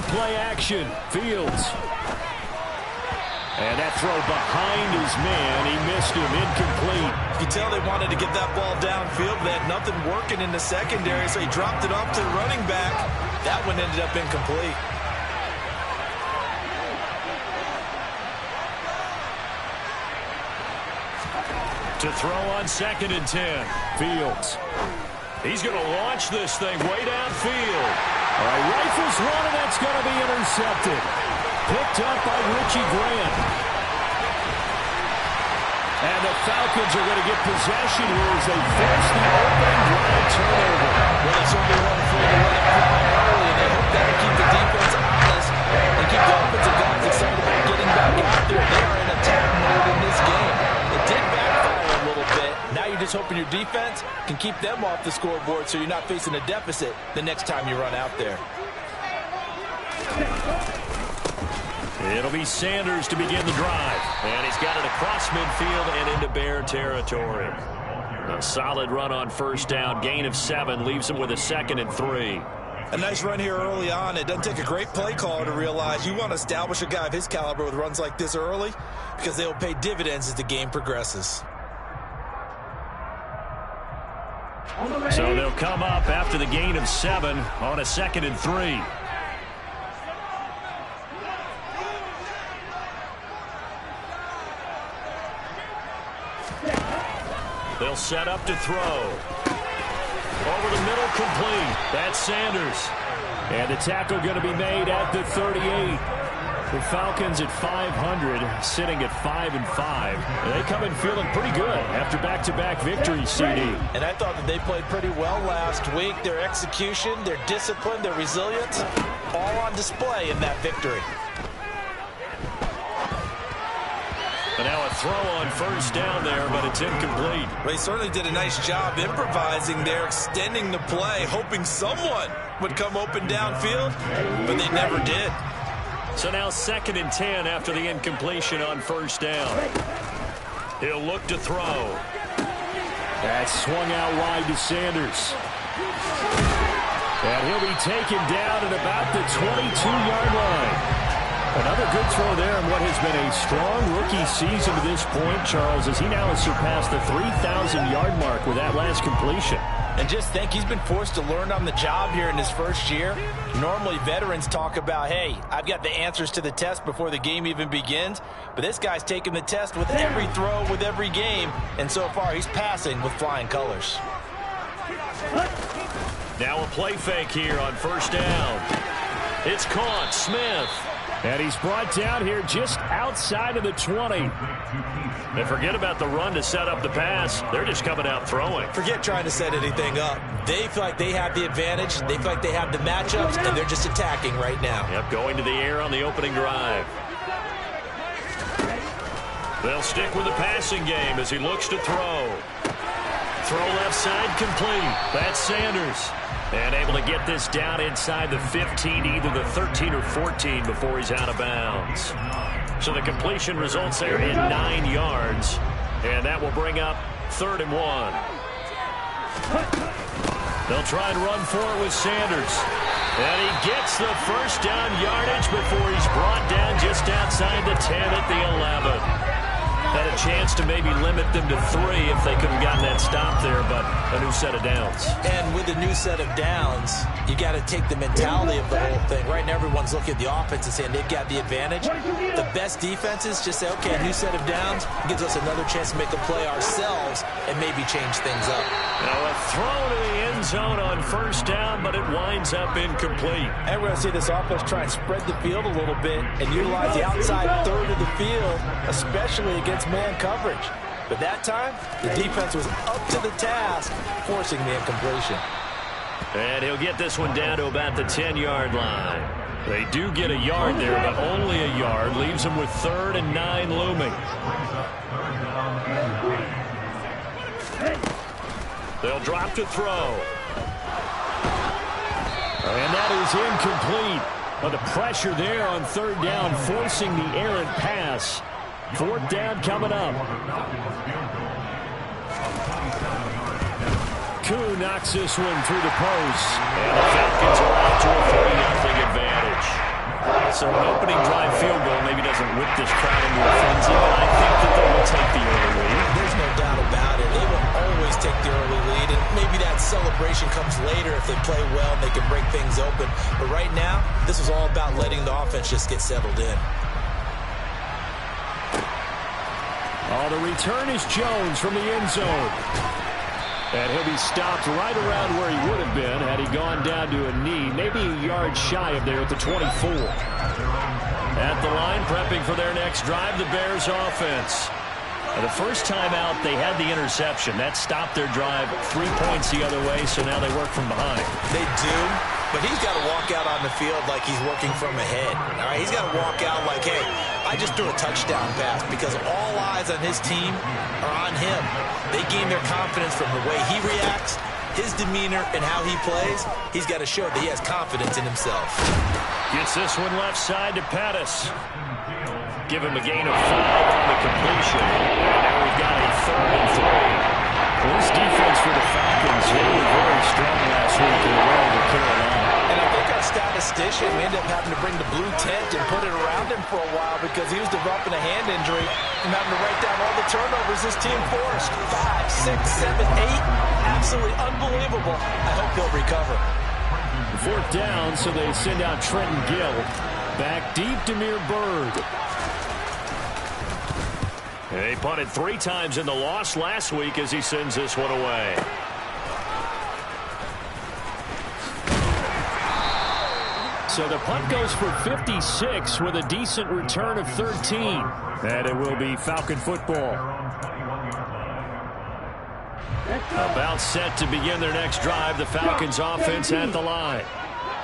play action. Fields. And that throw behind his man. He missed him. Incomplete. You can tell they wanted to get that ball downfield. They had nothing working in the secondary, so he dropped it off to the running back. That one ended up incomplete. To throw on 2nd and 10. Fields. He's going to launch this thing way downfield. All right, rifles one, and that's going to be intercepted. Picked up by Richie Grant. And the Falcons are going to get possession here as they force the opening drive turnover. Well, they certainly weren't afraid to run it fly early, and they hope that'll keep the defense honest and keep the offensive guys excited about getting back out there. They are in attack mode in this game. It did backfire a little bit. Now you're just hoping your defense can keep them off the scoreboard so you're not facing a deficit the next time you run out there. It'll be Sanders to begin the drive. And he's got it across midfield and into Bear territory. A solid run on 1st down. Gain of 7 leaves him with a 2nd and 3. A nice run here early on. It doesn't take a great play caller to realize you want to establish a guy of his caliber with runs like this early because they will pay dividends as the game progresses. So they'll come up after the gain of 7 on a 2nd and 3. They'll set up to throw. Over the middle, complete. That's Sanders. And the tackle going to be made at the 38. The Falcons at 500, sitting at 5-5. They come in feeling pretty good after back-to-back victories, CD. And I thought that they played pretty well last week. Their execution, their discipline, their resilience, all on display in that victory. But now a throw on 1st down there, but it's incomplete. Well, he certainly did a nice job improvising there, extending the play, hoping someone would come open downfield, but they never did. So now 2nd and 10 after the incompletion on 1st down. He'll look to throw. That's swung out wide to Sanders. And he'll be taken down at about the 22-yard line. Another good throw there in what has been a strong rookie season to this point, Charles, as he now has surpassed the 3,000-yard mark with that last completion. And just think, he's been forced to learn on the job here in his first year. Normally, veterans talk about, hey, I've got the answers to the test before the game even begins. But this guy's taking the test with every throw, with every game. And so far, he's passing with flying colors. Now a play fake here on 1st down. It's caught. Smith. And he's brought down here just outside of the 20. And forget about the run to set up the pass. They're just coming out throwing. Forget trying to set anything up. They feel like they have the advantage. They feel like they have the matchups, and they're just attacking right now. Yep, going to the air on the opening drive. They'll stick with the passing game as he looks to throw. Throw left side complete. That's Sanders. And able to get this down inside the 15, either the 13 or 14 before he's out of bounds. So the completion results there in 9 yards. And that will bring up 3rd and 1. They'll try and run for it with Sanders. And he gets the 1st down yardage before he's brought down just outside the 10 at the 11. Had a chance to maybe limit them to 3 if they could have gotten that stop there, but a new set of downs. And with a new set of downs, you got to take the mentality of the whole thing. Right now, everyone's looking at the offense and saying they've got the advantage. The best defenses just say, okay, a new set of downs gives us another chance to make a play ourselves and maybe change things up. Now a throw to the end zone on 1st down, but it winds up incomplete. And we're going to see this offense try and spread the field a little bit and utilize the outside 3rd of the field, especially against man coverage. But that time, the defense was up to the task, forcing the incompletion. And he'll get this one down to about the 10-yard line. They do get a yard there, but only a yard. Leaves them with 3rd and 9 looming. They'll drop to throw. And that is incomplete. But the pressure there on 3rd down, forcing the errant pass. 4th down coming up. Koo knocks this one through the post. And the Falcons are out to a 40-0 advantage. So an opening drive field goal maybe doesn't whip this crowd into a frenzy, but I think that they will take the early lead. There's no doubt about it. They will always take the early lead, and maybe that celebration comes later if they play well and they can break things open. But right now, this is all about letting the offense just get settled in. Oh, the return is Jones from the end zone. And he'll be stopped right around where he would have been had he gone down to a knee, maybe a yard shy of there at the 24. At the line, prepping for their next drive, the Bears offense. The first time out, they had the interception. That stopped their drive 3 points the other way, so now they work from behind. They do, but he's got to walk out on the field like he's working from ahead. All right, he's got to walk out like, hey, I just threw a touchdown pass, because all eyes on his team are on him. They gain their confidence from the way he reacts, his demeanor, and how he plays. He's got to show that he has confidence in himself. Gets this one left side to Pettis. Give him a gain of 5 on the completion. And now we've got a 3rd and 3. Well, this defense for the Falcons, they were very strong last week in the way to Carolina. And I think our statistician, we ended up having to bring the blue tent and put it around him for a while because he was developing a hand injury and having to write down all the turnovers this team forced. 5, 6, 7, 8. Absolutely unbelievable. I hope he'll recover. 4th down, so they send out Trenton Gill. Back deep to Mir Bird. They punted 3 times in the loss last week as he sends this one away. So the punt goes for 56 with a decent return of 13. And it will be Falcon football. About set to begin their next drive, the Falcons offense at the line.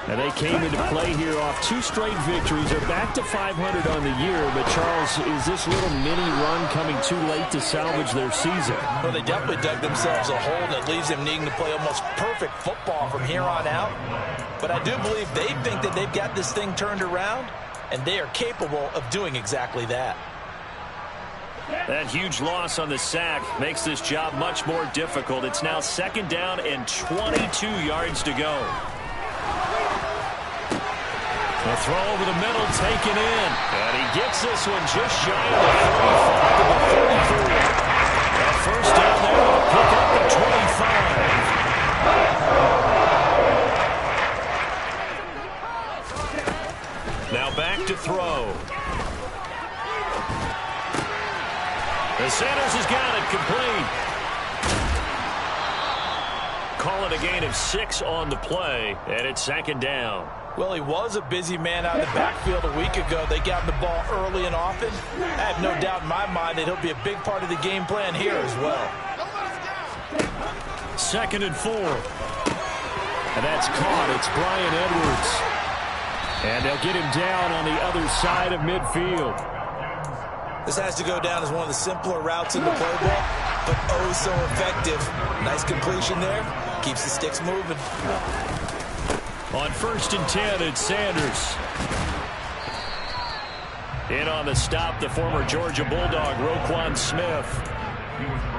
And they came into play here off 2 straight victories. They're back to 500 on the year. But, Charles, is this little mini run coming too late to salvage their season? Well, they definitely dug themselves a hole that leaves them needing to play almost perfect football from here on out. But I do believe they think that they've got this thing turned around, and they are capable of doing exactly that. That huge loss on the sack makes this job much more difficult. It's now 2nd down and 22 yards to go. The throw over the middle taken in. And he gets this one just shy of the 35 to the 33. That first down there will pick up the 25. Now back to throw. And Sanders has got it complete. Call it a gain of 6 on the play, and it's 2nd down. Well, he was a busy man out of the backfield a week ago. They got the ball early and often. I have no doubt in my mind that he'll be a big part of the game plan here as well. 2nd and 4. And that's caught. It's Brian Edwards. And they'll get him down on the other side of midfield. This has to go down as one of the simpler routes in the playbook, but oh so effective. Nice completion there. Keeps the sticks moving. On 1st and 10, it's Sanders. In on the stop, the former Georgia Bulldog, Roquan Smith.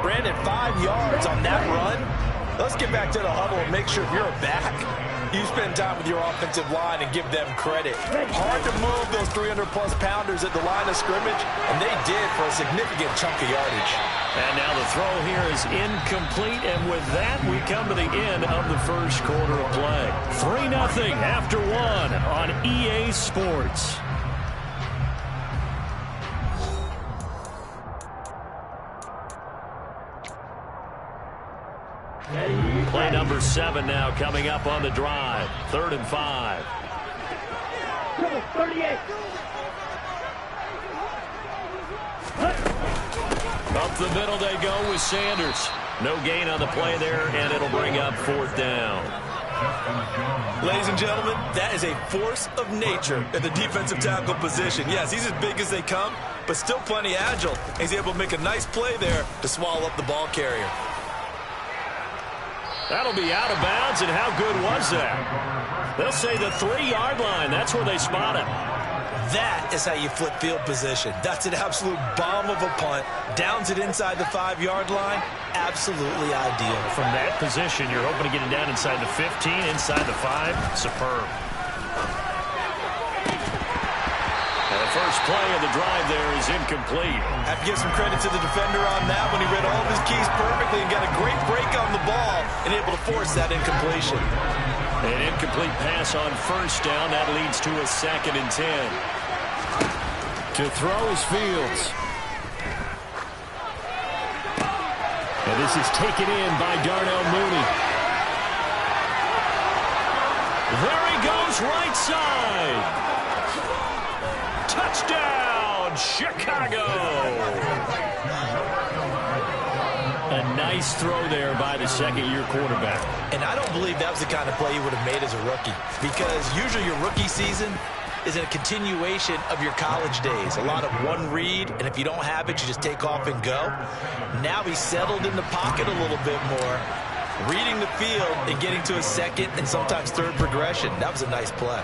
Brandon, 5 yards on that run. Let's get back to the huddle and make sure if you're a back, you spend time with your offensive line and give them credit. Hard to move those 300-plus pounders at the line of scrimmage, and they did for a significant chunk of yardage. And now the throw here is incomplete, and with that, we come to the end of the first quarter of play. 3-0 after 1 on EA Sports. Play number 7 now coming up on the drive. 3rd and 5. 38. Up the middle they go with Sanders. No gain on the play there, and it'll bring up 4th down. Ladies and gentlemen, that is a force of nature at the defensive tackle position. Yes, he's as big as they come, but still plenty agile. He's able to make a nice play there to swallow up the ball carrier. That'll be out of bounds, and how good was that? They'll say the 3-yard line. That's where they spot it. That is how you flip field position. That's an absolute bomb of a punt. Downs it inside the 5-yard line. Absolutely ideal. From that position, you're hoping to get it down inside the 15, inside the 5. Superb. first play of the drive there is incomplete. I have to give some credit to the defender on that when he read all of his keys perfectly and got a great break on the ball and able to force that incompletion. An incomplete pass on first down. That leads to a 2nd and 10. To throw is Fields. And this is taken in by Darnell Mooney. There he goes, right side. Touchdown, Chicago. A nice throw there by the second-year quarterback. And I don't believe that was the kind of play he would have made as a rookie, because usually your rookie season is a continuation of your college days. A lot of one read, and if you don't have it, you just take off and go. Now he's settled in the pocket a little bit more, reading the field and getting to a second and sometimes third progression. That was a nice play.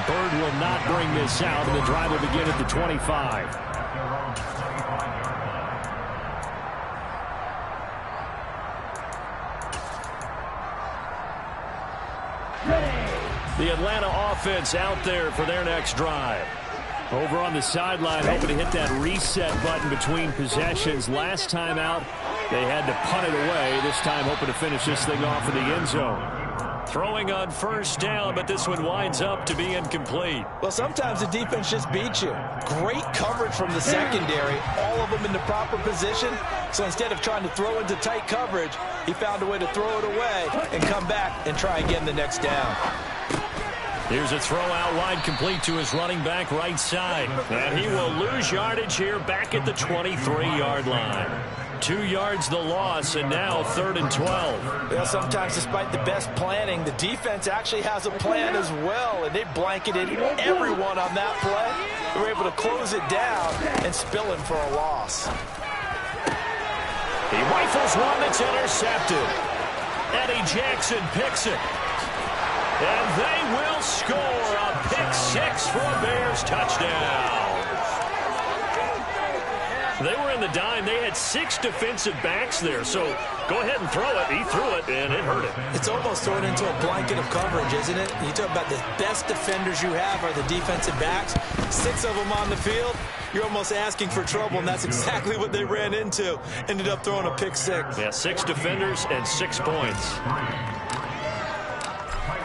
Bird will not bring this out, and the drive will begin at the 25. The Atlanta offense out there for their next drive. Over on the sideline, hoping to hit that reset button between possessions. Last time out, they had to punt it away. This time, hoping to finish this thing off in the end zone. Throwing on first down, but this one winds up to be incomplete. Well, sometimes the defense just beats you. Great coverage from the secondary, all of them in the proper position. So instead of trying to throw into tight coverage, he found a way to throw it away and come back and try again the next down. Here's a throw out wide, complete to his running back right side. And he will lose yardage here back at the 23-yard line. 2 yards the loss, and now 3rd and 12. Well, sometimes despite the best planning, the defense actually has a plan as well, and they blanketed everyone on that play. They were able to close it down and spill him for a loss. He rifles one that's intercepted. Eddie Jackson picks it. And they will score a pick 6 for a Bears touchdown. They were in the dime. They had 6 defensive backs there. So go ahead and throw it. He threw it, and it hurt him. It's almost thrown into a blanket of coverage, isn't it? You talk about the best defenders you have are the defensive backs. 6 of them on the field. You're almost asking for trouble, and that's exactly what they ran into. Ended up throwing a pick 6. Yeah, 6 defenders and 6 points.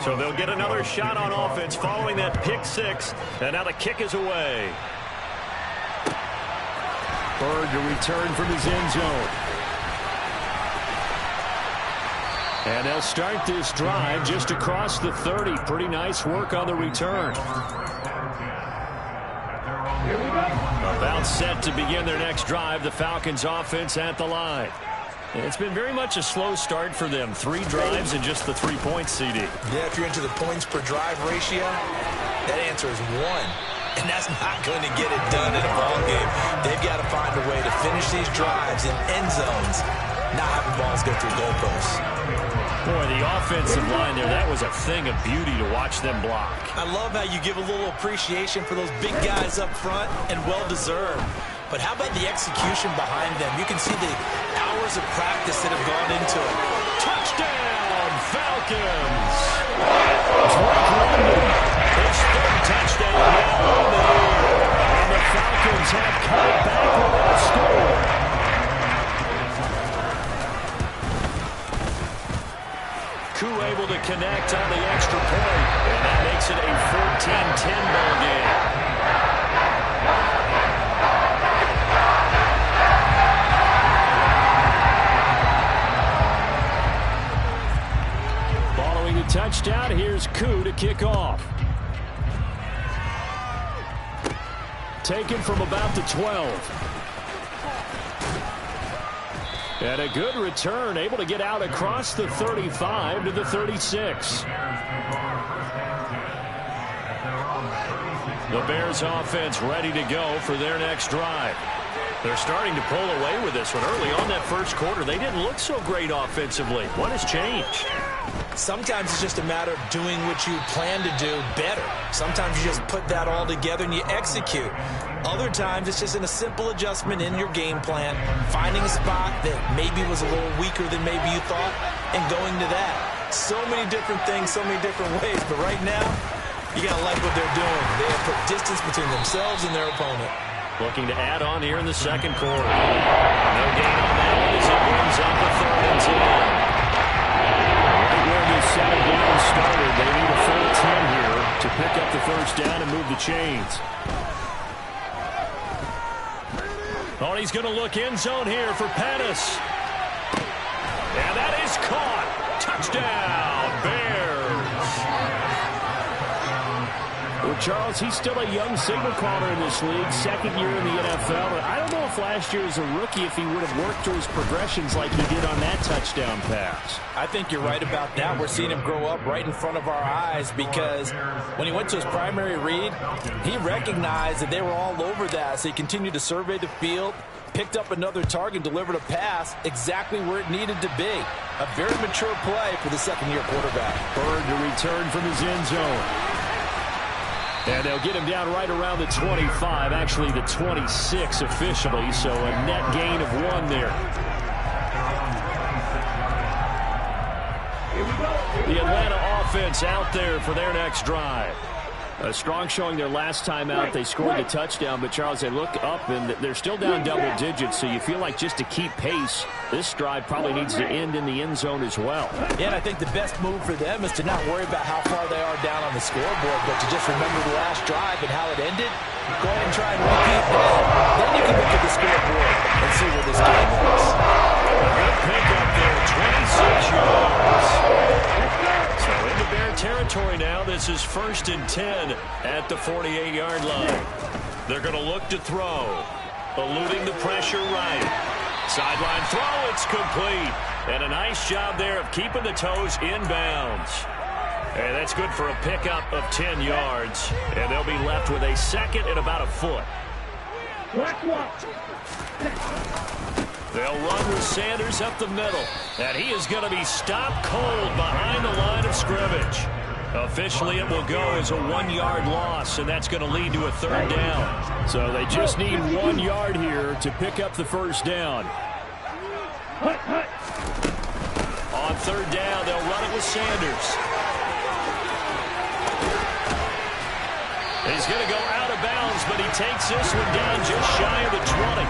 So they'll get another shot on offense following that pick 6. And now the kick is away. Bird to return from his end zone. And they'll start this drive just across the 30. Pretty nice work on the return. About set to begin their next drive. The Falcons offense at the line. It's been very much a slow start for them. 3 drives and just the 3 points, CD. Yeah, if you're into the points per drive ratio, that answer is 1. And that's not going to get it done in a ball game. They've got to find a way to finish these drives in end zones, not having balls go through goalposts. Boy, the offensive line there, that was a thing of beauty to watch them block. I love how you give a little appreciation for those big guys up front, and well-deserved. But how about the execution behind them? You can see the hours of practice that have gone into it. Touchdown, Falcons! Drake London, his 3rd touchdown now on the year. And the Falcons have come back with a score. Koo able to connect on the extra point, and that makes it a 14-10 ball game. Touchdown. Here's Koo to kick off. Taken from about the 12. And a good return, able to get out across the 35 to the 36. The Bears offense ready to go for their next drive. They're starting to pull away with this one. Early on that first quarter, they didn't look so great offensively. What has changed? Sometimes it's just a matter of doing what you plan to do better. Sometimes you just put that all together and you execute. Other times it's just in a simple adjustment in your game plan, finding a spot that maybe was a little weaker than maybe you thought, and going to that. So many different things, so many different ways. But right now, you got to like what they're doing. They have put distance between themselves and their opponent. Looking to add on here in the second quarter. No gain on that one as it brings up a 3rd and 10. Right where this second down started, they need a full 10 here to pick up the first down and move the chains. Oh, he's going to look end zone here for Pettis. And that is caught. Touchdown, Bears. Well, Charles, he's still a young signal caller in this league, 2nd year in the NFL. I don't know if last year as a rookie if he would have worked through his progressions like he did on that touchdown pass. I think you're right about that. We're seeing him grow up right in front of our eyes because when he went to his primary read, he recognized that they were all over that. So he continued to survey the field, picked up another target, delivered a pass exactly where it needed to be. A very mature play for the 2nd-year quarterback. Bird to return from his end zone. And they'll get him down right around the 25, actually the 26 officially, so a net gain of 1 there. The Atlanta offense out there for their next drive. A strong showing their last time out. They scored the touchdown, but, Charles, they look up, and they're still down double digits, so you feel like just to keep pace, this drive probably needs to end in the end zone as well. Yeah, and I think the best move for them is to not worry about how far they are down on the scoreboard, but to just remember the last drive and how it ended. Go ahead and try and repeat that. Then you can look at the scoreboard and see where this game is. Good pickup there, 26 yards. So into Bear territory now. This is 1st and 10 at the 48-yard line. They're going to look to throw. Eluding the pressure right. Sideline throw, it's complete. And a nice job there of keeping the toes inbounds. And that's good for a pickup of 10 yards. And they'll be left with a 2nd and about a foot. They'll run with Sanders up the middle. And he is going to be stopped cold behind the line of scrimmage. Officially, it will go as a 1-yard loss, and that's going to lead to a 3rd down. So they just need 1 yard here to pick up the first down. On 3rd down, they'll run it with Sanders. He's going to go out of bounds, but he takes this one down just shy of the 20.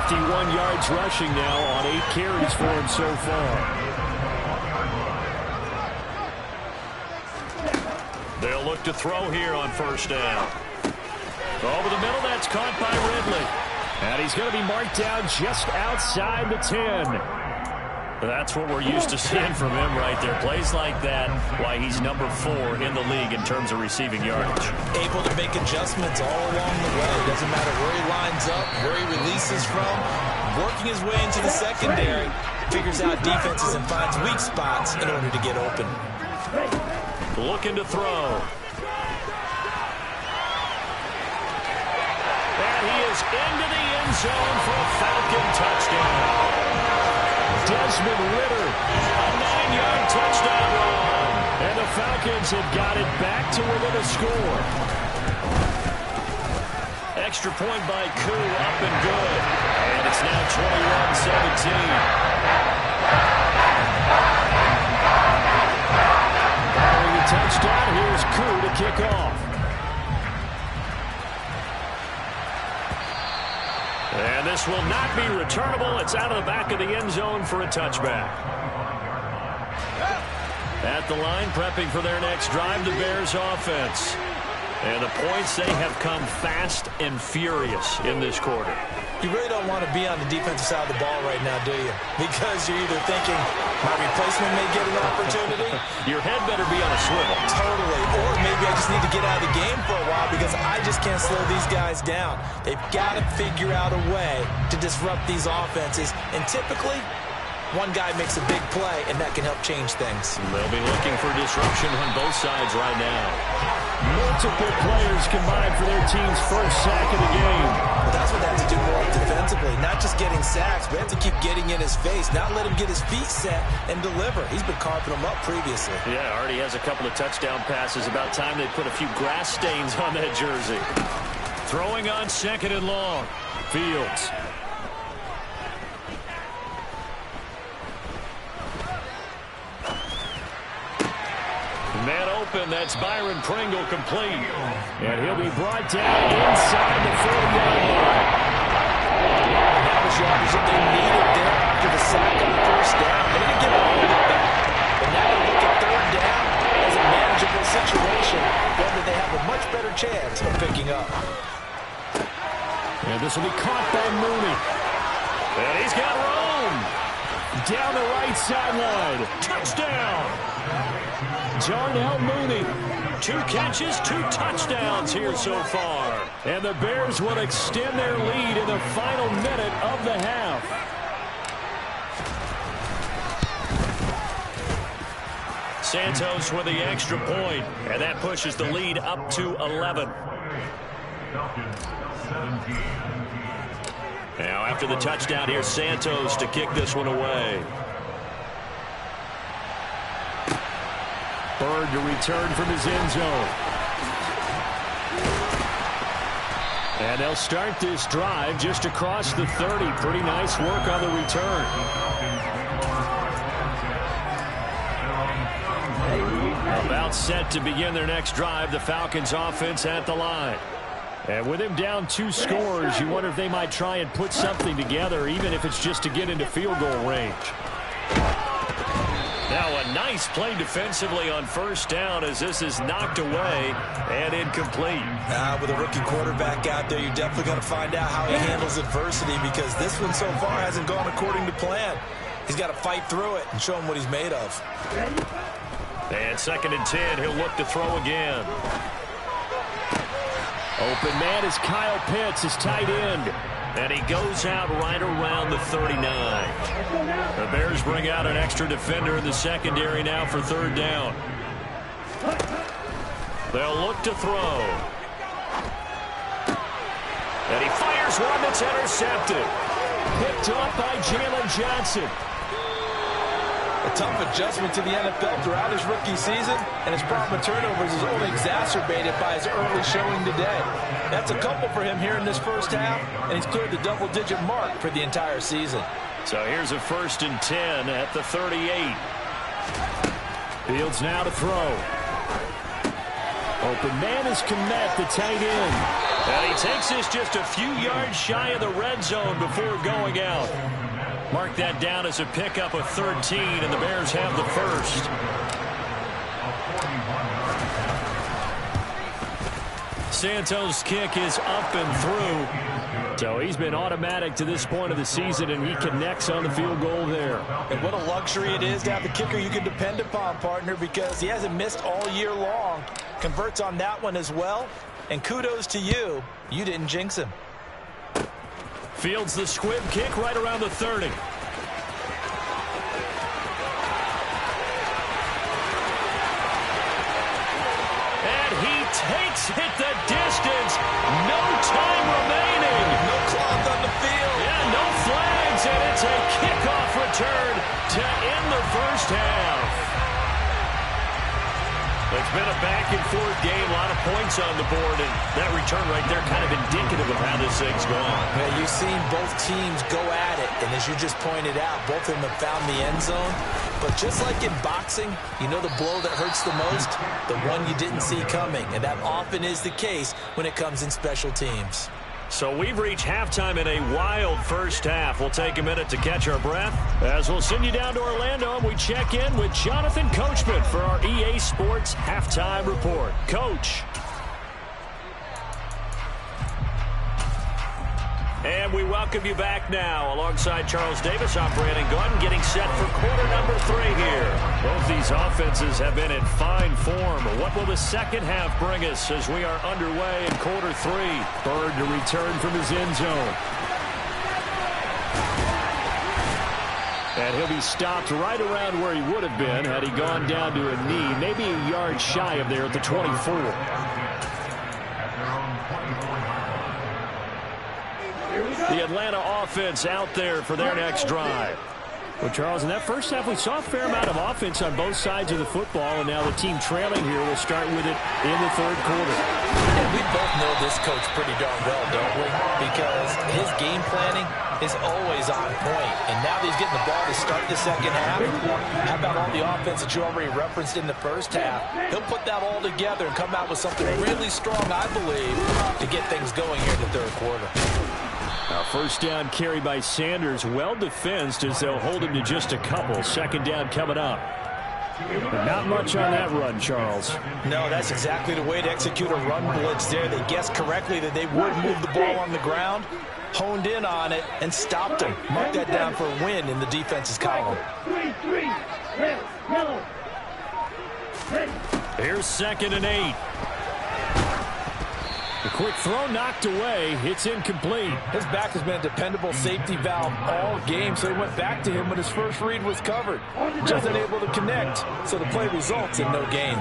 51 yards rushing now on 8 carries for him so far. They'll look to throw here on 1st down. Over the middle, that's caught by Ridley. And he's going to be marked down just outside the 10. That's what we're used to seeing from him right there. Plays like that, why he's number 4 in the league in terms of receiving yardage. Able to make adjustments all along the way. Doesn't matter where he lines up, where he releases from. Working his way into the secondary, figures out defenses and finds weak spots in order to get open. Looking to throw. And he is into the end zone for a Falcon touchdown. Desmond Ridder, a 9-yard touchdown run. And the Falcons have got it back to within a score. Extra point by Koo, up and good. And it's now 21-17. Following the touchdown, here's Koo to kick off. And this will not be returnable. It's out of the back of the end zone for a touchback. At the line, prepping for their next drive, the Bears offense. And the points, they have come fast and furious in this quarter. You really don't want to be on the defensive side of the ball right now, do you? Because you're either thinking, my replacement may get an opportunity. Your head better be on a swivel. Totally. Or maybe I just need to get out of the game for a while because I just can't slow these guys down. They've got to figure out a way to disrupt these offenses. And typically, one guy makes a big play, and that can help change things. They'll be looking for disruption on both sides right now. Multiple players combined for their team's first sack of the game. Well, that's what they have to do more defensively. Not just getting sacks, but have to keep getting in his face. Not let him get his feet set and deliver. He's been carving them up previously. Yeah, already has a couple of touchdown passes. About time they put a few grass stains on that jersey. Throwing on 2nd and long. Fields. Man open, that's Byron Pringle complete. And he'll be brought down inside the 40-yard line. That was yardage that they needed there after the sack on first down. They didn't get all of it back. But now they look at third down as a manageable situation, whether they have a much better chance of picking up. And this will be caught by Mooney. And he's got Rome. Down the right sideline. Touchdown. Darnell Mooney. 2 catches, 2 touchdowns here so far. And the Bears will extend their lead in the final minute of the half. Santos with the extra point, and that pushes the lead up to 11. Now after the touchdown, here's Santos to kick this one away. Bird to return from his end zone. And they'll start this drive just across the 30. Pretty nice work on the return. About set to begin their next drive, the Falcons offense at the line. And with him down 2 scores, you wonder if they might try and put something together, even if it's just to get into field goal range. Now a nice play defensively on first down as this is knocked away and incomplete. With a rookie quarterback out there, you're definitely going to find out how he handles adversity, because this one so far hasn't gone according to plan. He's got to fight through it and show him what he's made of. And 2nd and 10, he'll look to throw again. Open man is Kyle Pitts, his tight end. And he goes out right around the 39. The Bears bring out an extra defender in the secondary now for 3rd down. They'll look to throw. And he fires one that's intercepted. Picked off by Jalen Johnson. A tough adjustment to the NFL throughout his rookie season, and his problem with turnovers is only exacerbated by his early showing today. That's a couple for him here in this first half, and he's cleared the double-digit mark for the entire season. So here's a 1st and 10 at the 38. Fields now to throw. Open man is Kmet, the tight end. And he takes this just a few yards shy of the red zone before going out. Mark that down as a pickup of 13, and the Bears have the first. Santos' kick is up and through. So he's been automatic to this point of the season, and he connects on the field goal there. And what a luxury it is to have the kicker you can depend upon, partner, because he hasn't missed all year long. Converts on that one as well. And kudos to you. You didn't jinx him. Fields the squib kick right around the 30. And he takes it the distance. No time remaining. No clock on the field. Yeah, no flags, and it's a kickoff return to end the first half. It's been a back-and-forth game, a lot of points on the board, and that return right there kind of indicative of how this thing's gone. Yeah, you've seen both teams go at it, and as you just pointed out, both of them have found the end zone. But just like in boxing, you know the blow that hurts the most? The one you didn't see coming, and that often is the case when it comes in special teams. So we've reached halftime in a wild first half. We'll take a minute to catch our breath as we'll send you down to Orlando and we check in with Jonathan Coachman for our EA Sports Halftime Report. Coach. And we welcome you back now. Alongside Charles Davis, I'm Brandon Gunn, getting set for quarter number 3 here. Both these offenses have been in fine form. What will the second half bring us as we are underway in quarter 3? Bird to return from his end zone. And he'll be stopped right around where he would have been had he gone down to a knee, maybe a yard shy of there at the 24. The Atlanta offense out there for their next drive. Well, Charles, in that first half, we saw a fair amount of offense on both sides of the football, and now the team trailing here will start with it in the third quarter. And we both know this coach pretty darn well, don't we? Because his game planning is always on point. And now that he's getting the ball to start the second half, how about all the offense that you already referenced in the first half? He'll put that all together and come out with something really strong, I believe, to get things going here in the third quarter. Now, first down carry by Sanders, well defensed as they'll hold him to just a couple. Second down coming up. But not much on that run, Charles. No, that's exactly the way to execute a run blitz there. They guessed correctly that they would move the ball on the ground, honed in on it, and stopped him. Mark that down for a win in the defense's column. Here's 2nd and 8. The quick throw knocked away. It's incomplete. His back has been a dependable safety valve all game, so he went back to him when his first read was covered. Just unable to connect, so the play results in no gain.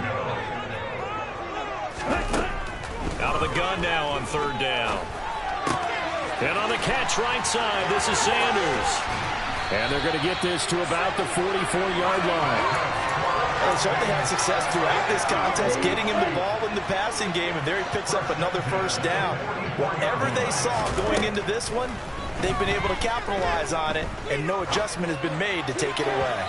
Out of the gun now on 3rd down. And on the catch right side, this is Sanders. And they're going to get this to about the 44-yard line. Well, they certainly had success throughout this contest, getting him the ball in the passing game, and there he picks up another first down. Whatever they saw going into this one, they've been able to capitalize on it, and no adjustment has been made to take it away.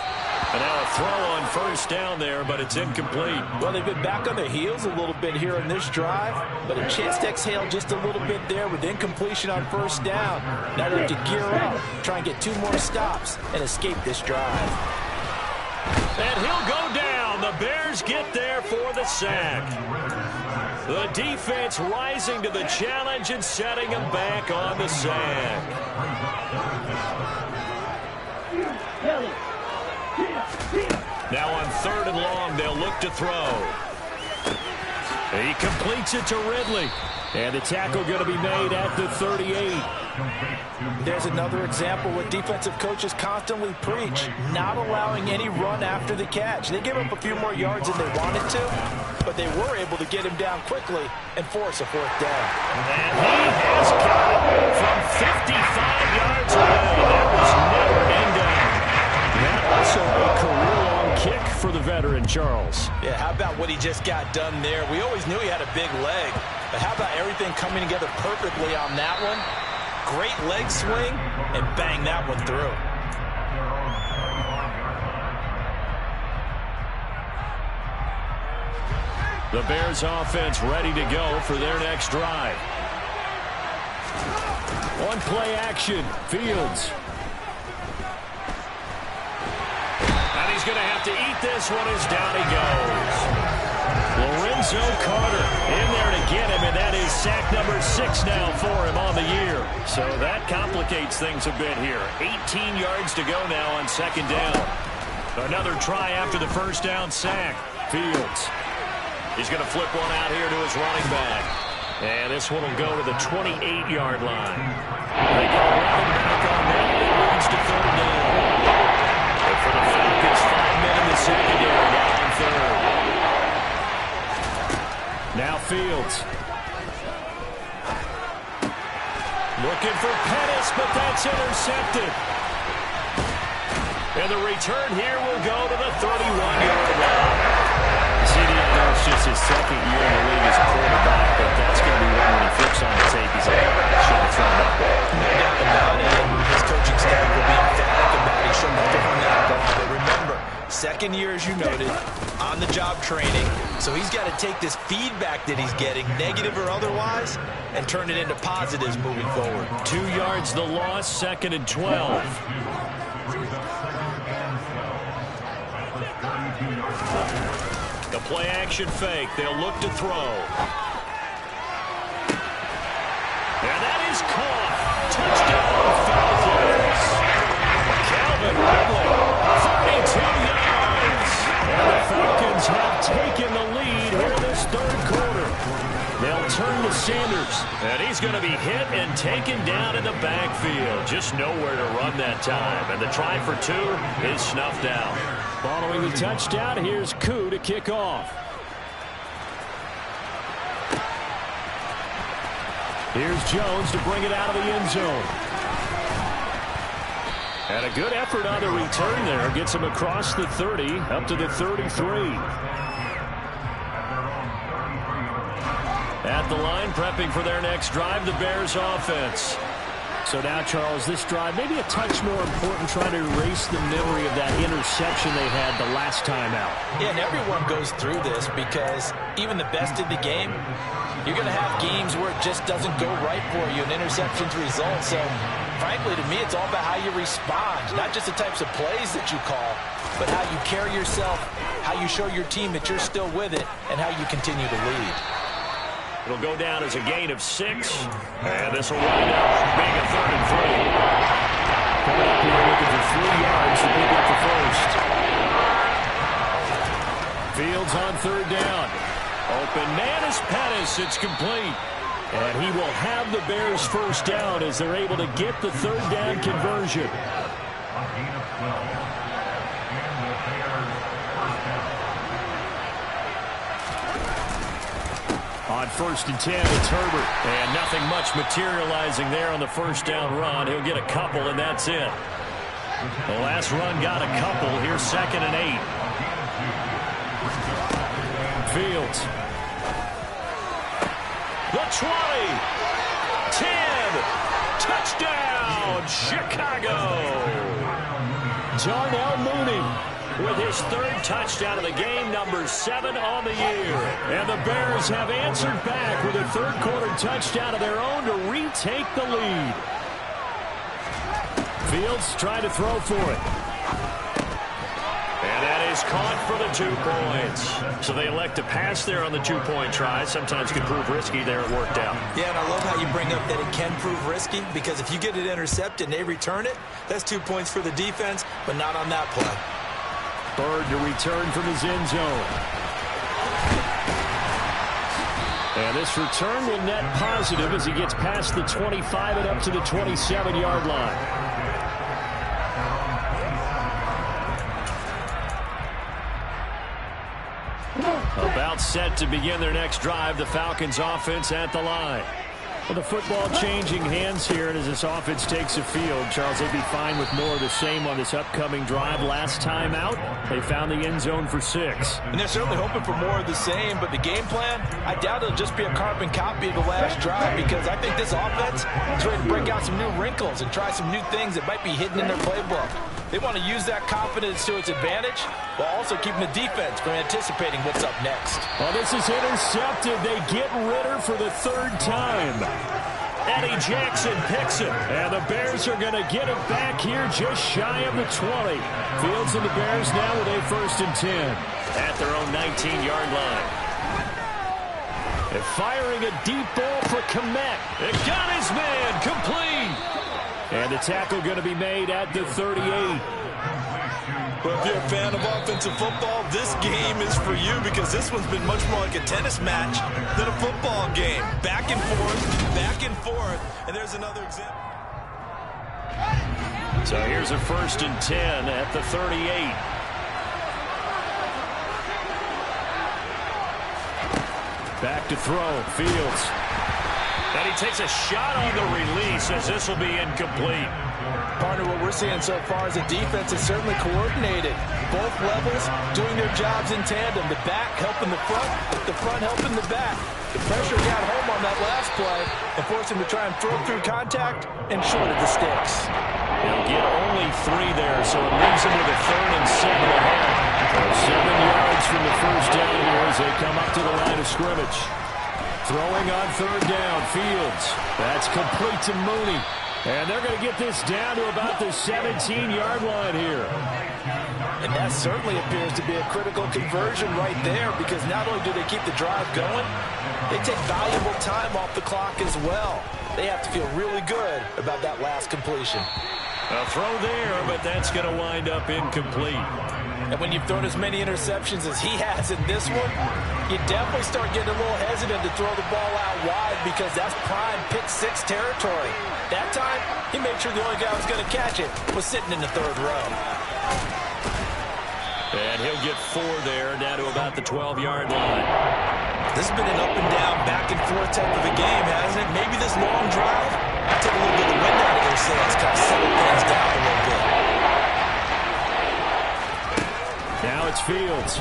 And now a throw on 1st down there, but it's incomplete. Well, they've been back on their heels a little bit here in this drive, but a chance to exhale just a little bit there with incompletion on 1st down. Now they have to gear up, try and get 2 more stops, and escape this drive. And he'll go down. The Bears get there for the sack. The defense rising to the challenge and setting him back on the sack. Now on 3rd and long, they'll look to throw. He completes it to Ridley. And the tackle going to be made at the 38. There's another example what defensive coaches constantly preach, not allowing any run after the catch. They gave up a few more yards than they wanted to, but they were able to get him down quickly and force a 4th down. And he has got it from 55 yards away. That was never in doubt. That also a career-long kick for the veteran, Charles. Yeah, how about what he just got done there? We always knew he had a big leg, but how about everything coming together perfectly on that one? Great leg swing, and bang that one through. The Bears offense ready to go for their next drive. On play action, Fields. And he's going to have to eat this one as down he goes. Lorenzo Carter in there to get him, and that is sack number 6 now for him on the year. So that complicates things a bit here. 18 yards to go now on 2nd down. Another try after the 1st down sack. Fields. He's going to flip one out here to his running back. And this one will go to the 28-yard line. They go running back on that. It leads to 3rd down. And for the Falcons, 5 men in the secondary now on 3rd. Now Fields. Looking for Pettis, but that's intercepted. And the return here will go to the 31-yard line. CD, I know it's just his 2nd year in the league as a quarterback, but that's going to be one when he flips on the tape. He's like, I should have thrown that ball. No doubt about it. And his coaching staff will be emphatic about it. He shouldn't have thrown that ball. But remember, 2nd year, as you noted, on-the-job training. So he's got to take this feedback that he's getting, negative or otherwise, and turn it into positives moving forward. 2 yards the loss, 2nd and 12. The play action fake. They'll look to throw. And that is caught. Touchdown, Falcons. Calvin Ridley, 32 yards. And the Falcons have taken the lead here in this 3rd quarter. They'll turn to Sanders. And he's going to be hit and taken down in the backfield. Just nowhere to run that time. And the try for 2 is snuffed out. Following the touchdown, here's Koo to kick off. Here's Jones to bring it out of the end zone. And a good effort on the return there. Gets him across the 30, up to the 33. At the line, prepping for their next drive, the Bears offense. So now, Charles, this drive maybe a touch more important, trying to erase the memory of that interception they had the last time out. Yeah, and everyone goes through this because even the best in the game, you're going to have games where it just doesn't go right for you, and interceptions result. So, frankly, to me, it's all about how you respond, not just the types of plays that you call, but how you carry yourself, how you show your team that you're still with it, and how you continue to lead. It'll go down as a gain of 6. And this will wind up being a 3rd and 3. Coming up here looking for 3 yards to pick up the first. Fields on 3rd down. Open man is Pettis. It's complete. And he will have the Bears first down as they're able to get the 3rd down conversion. On 1st and 10, it's Herbert. And nothing much materializing there on the first down run. He'll get a couple, and that's it. The last run got a couple. Here's 2nd and 8. Fields. The 20. 10. Touchdown, Chicago. Darnell Mooney with his 3rd touchdown of the game, number 7 on the year. And the Bears have answered back with a 3rd quarter touchdown of their own to retake the lead. Fields trying to throw for it. And that is caught for the 2 points. So they elect to pass there on the 2-point try. Sometimes can prove risky. There it worked out. Yeah, and I love how you bring up that it can prove risky, because if you get it intercepted and they return it, that's 2 points for the defense, but not on that play. Bird to return from his end zone. And this return will net positive as he gets past the 25 and up to the 27-yard line. About set to begin their next drive, the Falcons offense at the line. Well, the football changing hands here, and as this offense takes a field, Charles, they'd be fine with more of the same on this upcoming drive. Last time out, they found the end zone for 6. And they're certainly hoping for more of the same, but the game plan, I doubt it'll just be a carbon copy of the last drive, because I think this offense is ready to break out some new wrinkles and try some new things that might be hidden in their playbook. They want to use that confidence to its advantage while also keeping the defense from anticipating what's up next. Well, this is intercepted. They get Ritter for the 3rd time. Eddie Jackson picks it, and the Bears are going to get it back here just shy of the 20. Fields and the Bears now with a 1st and 10 at their own 19-yard line. And firing a deep ball for Komet. It got his man complete. And the tackle going to be made at the 38. Well, if you're a fan of offensive football, this game is for you, because this one's been much more like a tennis match than a football game. Back and forth, and there's another example. So here's a 1st and 10 at the 38. Back to throw, Fields. And he takes a shot on the release as this will be incomplete. Partner, what we're seeing so far is a defense is certainly coordinated. Both levels doing their jobs in tandem. The back helping the front helping the back. The pressure got home on that last play and forced him to try and throw through contact and short of the sticks. He'll get only 3 there, so it leaves him with a 3rd and 7 ahead. 7 yards from the first down here as they come up to the line of scrimmage. Throwing on 3rd down, Fields. That's complete to Mooney. And they're going to get this down to about the 17-yard line here. And that certainly appears to be a critical conversion right there, because not only do they keep the drive going, they take valuable time off the clock as well. They have to feel really good about that last completion. A throw there, but that's going to wind up incomplete. And when you've thrown as many interceptions as he has in this one, you definitely start getting a little hesitant to throw the ball out wide, because that's prime pick 6 territory. That time, he made sure the only guy who was going to catch it was sitting in the 3rd row. And he'll get 4 there, down to about the 12-yard line. This has been an up and down, back and forth type of a game, hasn't it? Maybe this long drive took a little bit of the wind out of their sails, kind of settled things down a little bit. Now it's Fields.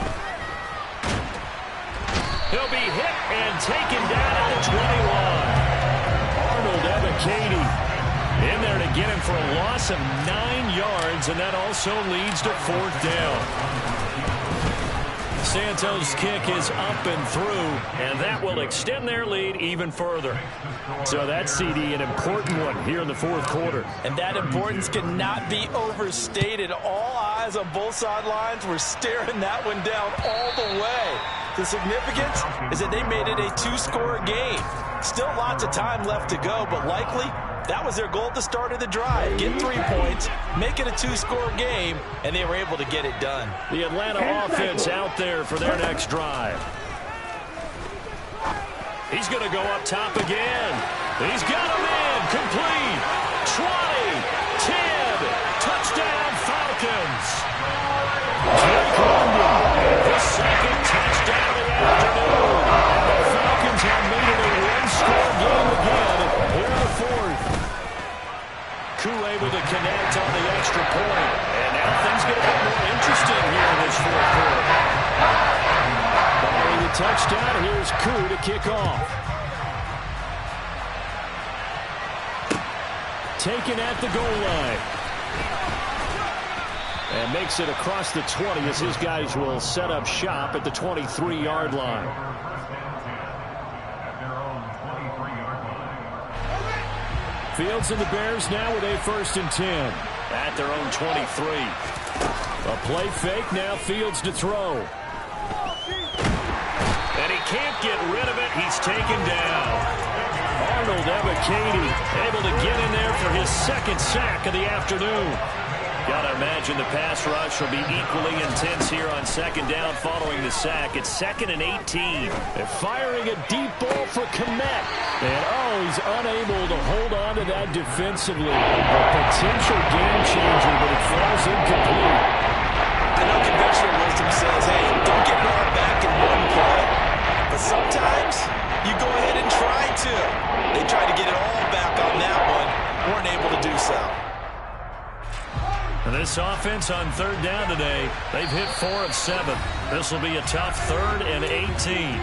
He'll be hit and taken down at the 21. Arnold Ebiketie In there to get him for a loss of 9 yards, and that also leads to 4th down. Santos' kick is up and through, and that will extend their lead even further. So that's, CD, an important one here in the 4th quarter. And that importance cannot be overstated. All eyes on both sidelines were staring that one down all the way. The significance is that they made it a 2-score game. Still lots of time left to go, but likely that was their goal at the start of the drive. Get 3 points, make it a 2-score game, and they were able to get it done. The Atlanta offense out there for their next drive. He's going to go up top again. He's got a man complete. 20, 10, touchdown Falcons. Jake London, the second touchdown of the afternoon. And the Falcons have made it a 1-score game again here in the 4th. Koo able to connect on the extra point. And now things get a bit more interesting here in this 4th quarter. Following the touchdown, here's Koo to kick off. Taken at the goal line. And makes it across the 20 as his guys will set up shop at the 23-yard line. Fields and the Bears now with a 1st and 10 at their own 23. A play fake, now Fields to throw. And he can't get rid of it. He's taken down. Arnold Ebiketie able to get in there for his 2nd sack of the afternoon. Gotta imagine the pass rush will be equally intense here on 2nd down following the sack. It's 2nd and 18. They're firing a deep ball for Kmet. And he's unable to hold on to that defensively. A potential game changer, but it falls incomplete. I know conventional wisdom says, hey, don't get it all back in one play. But sometimes you go ahead and try to. They tried to get it all back on that one. Weren't able to do so. And this offense on 3rd down today, they've hit 4 of 7. This will be a tough 3rd and 18.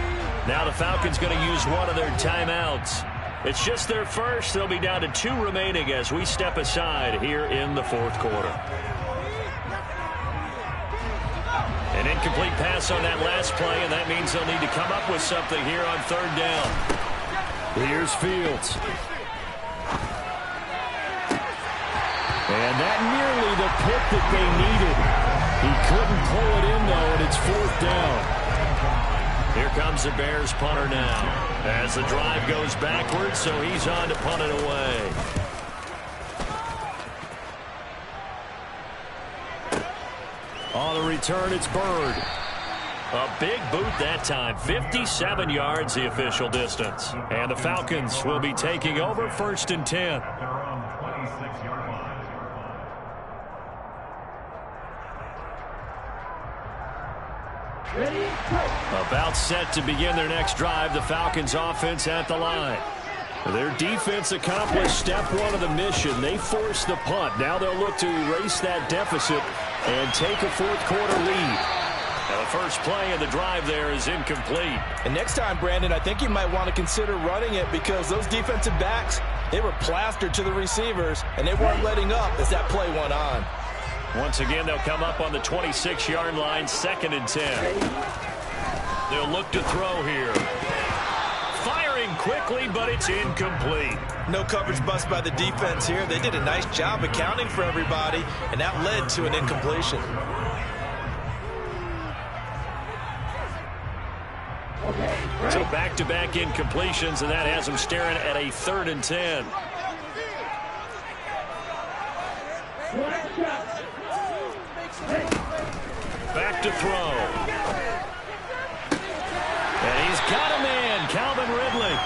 Now the Falcons going to use one of their timeouts. It's just their first. They'll be down to 2 remaining as we step aside here in the 4th quarter. An incomplete pass on that last play, and that means they'll need to come up with something here on 3rd down. Here's Fields. And that nearly the pick that they needed. He couldn't pull it in, though, and it's 4th down. Here comes the Bears punter now. As the drive goes backwards, so he's on to punt it away. On the return, it's Bird. A big boot that time. 57 yards, the official distance. And the Falcons will be taking over 1st and 10. About set to begin their next drive, the Falcons offense at the line. Their defense accomplished step 1 of the mission. They forced the punt. Now they'll look to erase that deficit and take a 4th quarter lead. Now the first play of the drive there is incomplete. And next time, Brandon, I think you might want to consider running it because those defensive backs, they were plastered to the receivers, and they weren't letting up as that play went on. Once again, they'll come up on the 26-yard line, 2nd and 10. They'll look to throw here. Firing quickly, but it's incomplete. No coverage bust by the defense here. They did a nice job accounting for everybody, and that led to an incompletion. So back-to-back incompletions, and that has them staring at a 3rd and 10. Back to throw. And he's got a man, Calvin Ridley.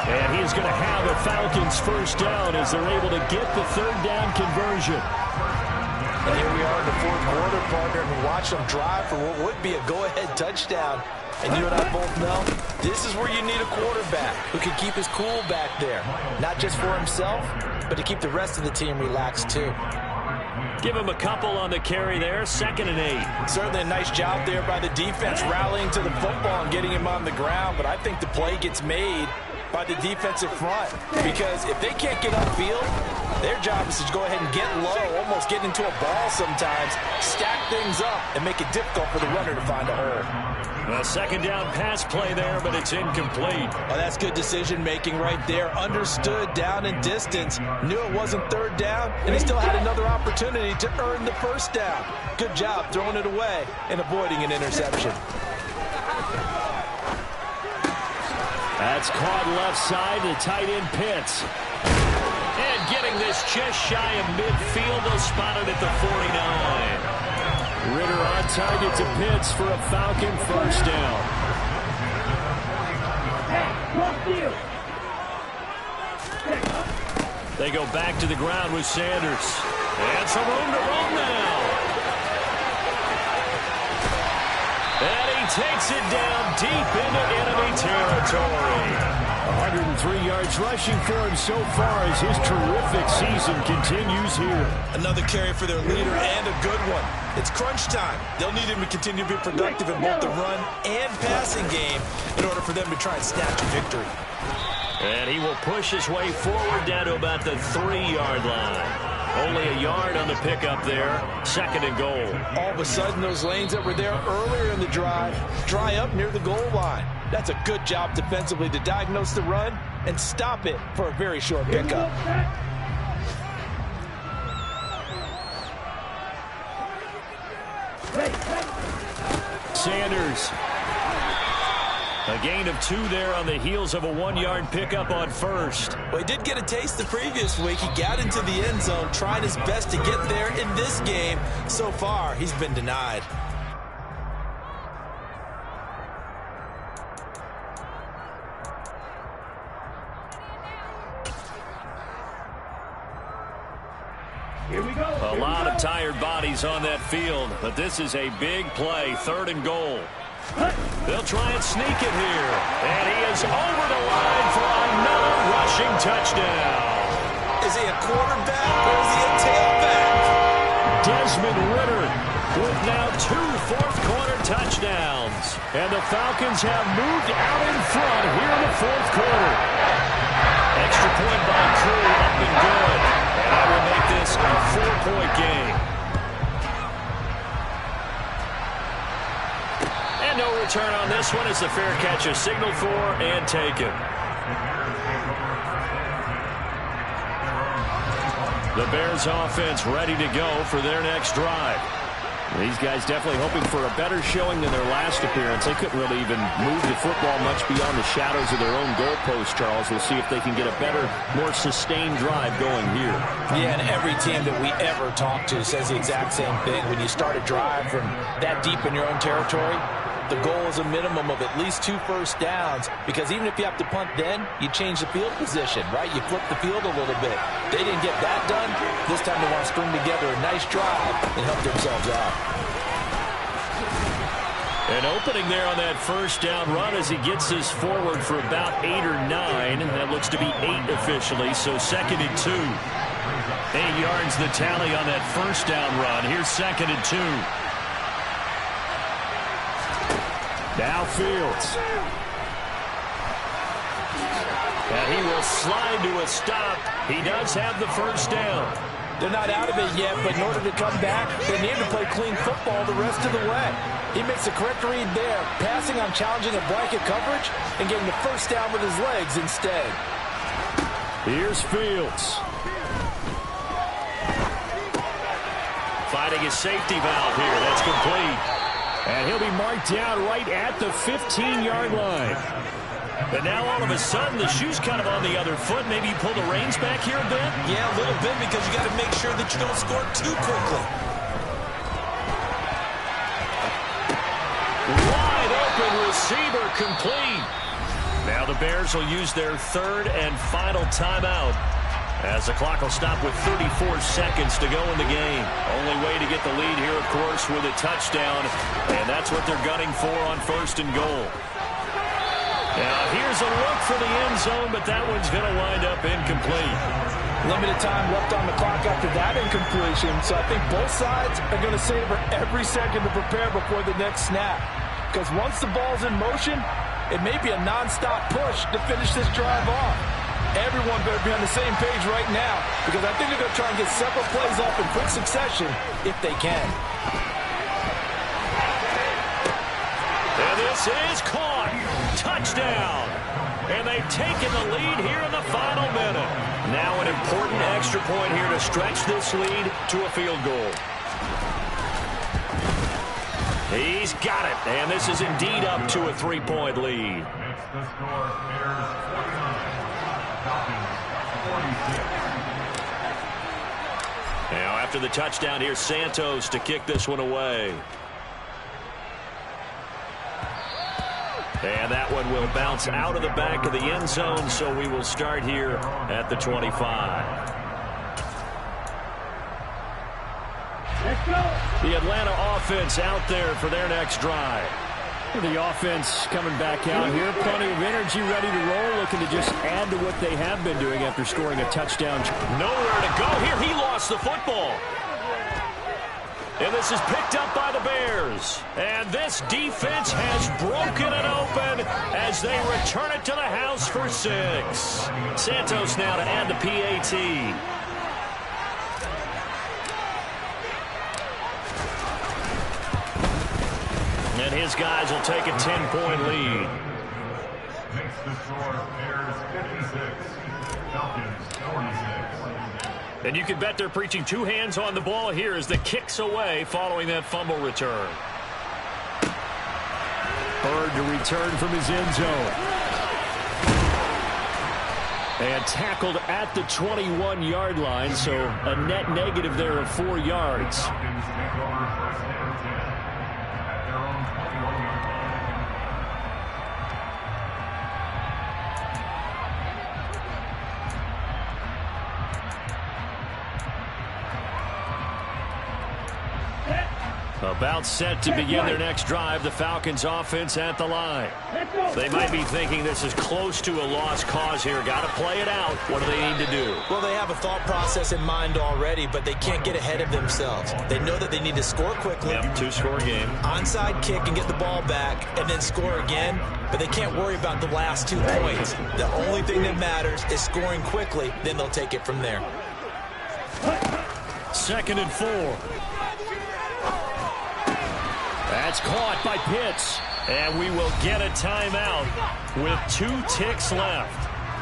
And he's going to have a Falcons 1st down as they're able to get the 3rd down conversion. And here we are in the 4th quarter, partner, and watch them drive for what would be a go-ahead touchdown. And you and I both know this is where you need a quarterback who can keep his cool back there. Not just for himself, but to keep the rest of the team relaxed too. Give him a couple on the carry there, 2nd and 8. Certainly a nice job there by the defense rallying to the football and getting him on the ground, but I think the play gets made by the defensive front because if they can't get upfield, Their job is to go ahead and get low, almost get into a ball sometimes, stack things up, and make it difficult for the runner to find a hole. A second down pass play there, but it's incomplete. Oh, that's good decision-making right there. Understood down and distance. Knew it wasn't third down, and he still had another opportunity to earn the first down. Good job throwing it away and avoiding an interception. That's caught left side to tight end Pitts. And getting this just shy of midfield, they'll spot it at the 49. Ritter on target to Pitts for a Falcon first down. They go back to the ground with Sanders. And some room to roam now. And he takes it down deep into enemy territory. 103 yards rushing for him so far as his terrific season continues here. Another carry for their leader and a good one. It's crunch time. They'll need him to continue to be productive in both the run and passing game in order for them to try and snatch a victory. And he will push his way forward down to about the 3-yard line. Only a yard on the pickup there. Second and goal. All of a sudden, those lanes that were there earlier in the drive dry up near the goal line. That's a good job defensively to diagnose the run and stop it for a very short pickup. Sanders. A gain of 2 there on the heels of a 1-yard pickup on first. Well, he did get a taste the previous week. He got into the end zone, trying his best to get there in this game. So far, he's been denied. Here we go. A lot of tired bodies on that field, but this is a big play, 3rd and goal. They'll try and sneak it here. And he is over the line for another rushing touchdown. Is he a quarterback or is he a tailback? Desmond Ritter with now 2 fourth-quarter touchdowns. And the Falcons have moved out in front here in the 4th quarter. Extra point by Crew, up and good. And that will make this a 4-point game. And no return on this one as the fair catch is signaled for and taken. The Bears offense ready to go for their next drive. These guys definitely hoping for a better showing than their last appearance. They couldn't really even move the football much beyond the shadows of their own goalpost, Charles. We'll see if they can get a better, more sustained drive going here. Yeah, and every team that we ever talk to says the exact same thing. When you start a drive from that deep in your own territory, the goal is a minimum of at least 2 first downs, because even if you have to punt then, you change the field position, right? You flip the field a little bit. They didn't get that done. This time they want to string together a nice drive and help themselves out. An opening there on that first down run as he gets us forward for about 8 or 9. That looks to be 8 officially, so 2nd and 2. 8 yards the tally on that first down run. Here's 2nd and 2. Now Fields. And he will slide to a stop. He does have the first down. They're not out of it yet, but in order to come back, they need to play clean football the rest of the way. He makes the correct read there, passing on challenging a blanket coverage and getting the first down with his legs instead. Here's Fields. Fighting his safety valve here. That's complete. And he'll be marked down right at the 15-yard line. But now all of a sudden the shoe's kind of on the other foot. Maybe you pull the reins back here a bit? Yeah, a little bit, because you got to make sure that you don't score too quickly. Wide open receiver complete. Now the Bears will use their 3rd and final timeout, as the clock will stop with 34 seconds to go in the game. Only way to get the lead here, of course, with a touchdown. And that's what they're gunning for on 1st and goal. Now here's a look for the end zone, but that one's going to wind up incomplete. Limited time left on the clock after that incompletion, so I think both sides are going to savor every second to prepare before the next snap. Because once the ball's in motion, it may be a non-stop push to finish this drive off. Everyone better be on the same page right now, because I think they're going to try and get several plays off in quick succession if they can. And this is caught. Touchdown. And they've taken the lead here in the final minute. Now an important extra point here to stretch this lead to a field goal. He's got it. And this is indeed up to a 3-point lead. Makes the score Bears 49, Falcons 46. Now after the touchdown, here's Santos to kick this one away. And that one will bounce out of the back of the end zone, so we will start here at the 25. The Atlanta offense out there for their next drive. The offense coming back out here. Plenty of energy, ready to roll, looking to just add to what they have been doing after scoring a touchdown. Nowhere to go here. He lost the football. And this is picked up by the Bears. And this defense has broken it open as they return it to the house for 6. Santos now to add the PAT. And his guys will take a 10-point lead. Makes the score Bears 56, Falcons 46. And you can bet they're preaching 2 hands on the ball here as the kick's away following that fumble return. Bird to return from his end zone. And tackled at the 21-yard line, so a net negative there of 4 yards. Falcons take over first and 10 at their own 21-yard line. About set to begin their next drive, the Falcons offense at the line. They might be thinking this is close to a lost cause here. Got to play it out. What do they need to do? Well, they have a thought process in mind already, but they can't get ahead of themselves. They know that they need to score quickly. Yep, 2-score game. Onside kick and get the ball back and then score again, but they can't worry about the last 2 points. The only thing that matters is scoring quickly, then they'll take it from there. 2nd and 4. That's caught by Pitts. And we will get a timeout with 2 ticks left.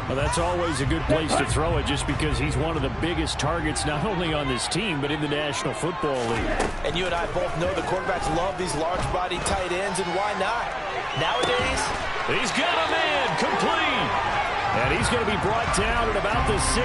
Well, that's always a good place to throw it just because he's one of the biggest targets not only on this team but in the National Football League. And you and I both know the quarterbacks love these large-bodied tight ends, and why not? Nowadays, he's got a man complete. And he's going to be brought down at about the 6.